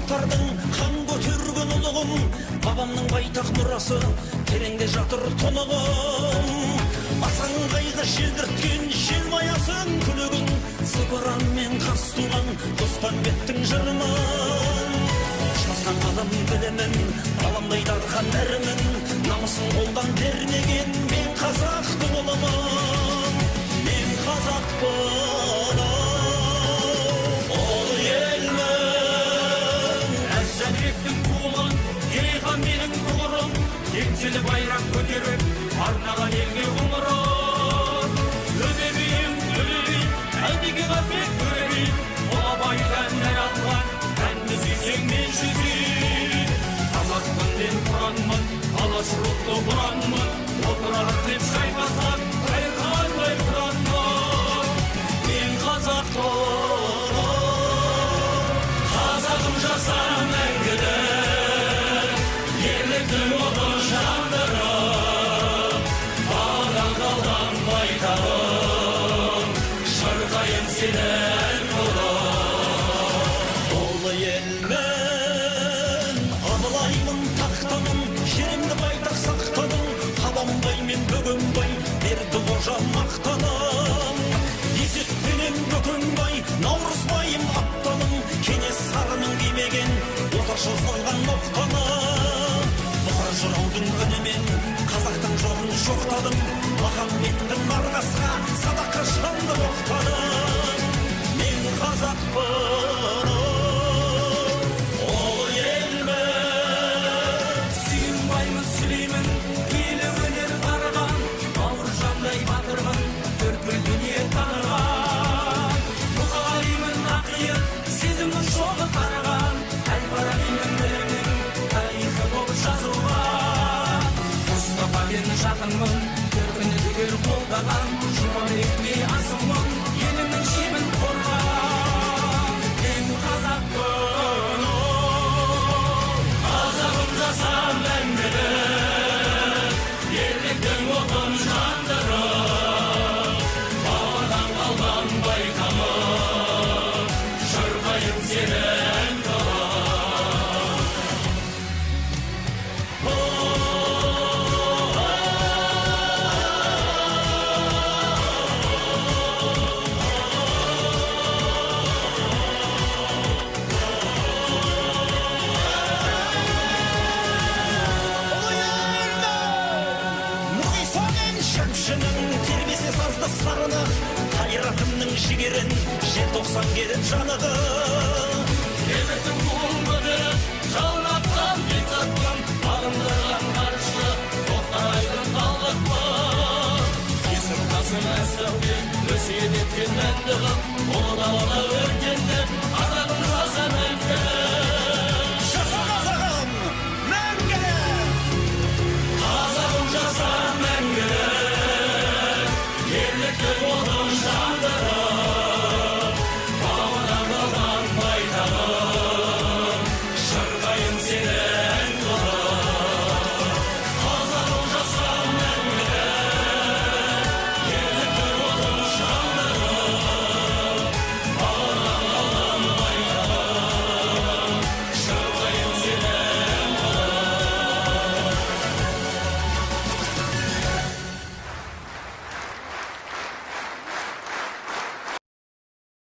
қазақтардың хан көтерген ұлығым, бабамның байтақ мұрасы тереңде жатыр тұнығым. Асан қайғы желдірткен желмаясын күлігін, Сыпыран мен қас туған Доспанбеттің жырымын. Шасқан адам білімін, аламдай дархан әрімін, намысын қолдан бермеген мен қазақтың ұлымын. Мен қазақпын, ол елмін. Әз-Жәнібектің туылын, Керейхан менің тұғырым, еңселі байрақ көтеріп, арнаған елге ғұмырым. Өбебейім, төлебейім, әлдеге қасет көребейім, Олабайдан әр алған, әнді сүйсең мен жүзейім. Қазақпын мен құранмын, алаш рухлы бұранмын, отырар деп шайқасам, қайырғандай құранмын. Мен қазақпын, қазағым жасам мәңгілік, ерліктің отын жандырып, бағадан қалған байтағым, шырқайын сенен ұрып. Ұлы елмен абылаймын, тақтаным, жерімді байтақ сақтаным, Қабанбай мен Бөгенбай берді қожа мақтаным. Есекпенен Бөкенбай, Наурызбайым аптаным, Кенесарының кимеген отаршыл салған ноқтаным. Бұқар жыраудың үнімен қазақтың жоғын жоқтадым, Махамбеттің марғасқа садақа шамды боқтадым. Мен қазақпын, ол елмін. Сүйінбаймын, сүлеймін, киелі өнер тараған, Бауыржандай батырмын, төрткүл дүние таныған. Бұқараймын, ақиық, сезімнің шоғы тараған, Әл-Фарабимен өлеңнің тарихы болып жазылған. Мұстафамен жақынмын, төркіні түгел қолдаған, Жұмабекке асылмын, елімнің шебін қорған. Мен қазақпын, қазағым жасам мәңгілік, ерліктің отын жандырып, бағадан қалған байтағым, шырқайын сенен қайратымның жігерін желтоқсан келіп жанығы. Ерліктің туын көтеріп, жалынатқан бекзатпын, бағындырған ғарышты, тоқтарайдың қалдықпын. Есім қасым әз-Тәуке, өсиет еткен мәңгі қып, ұлы далада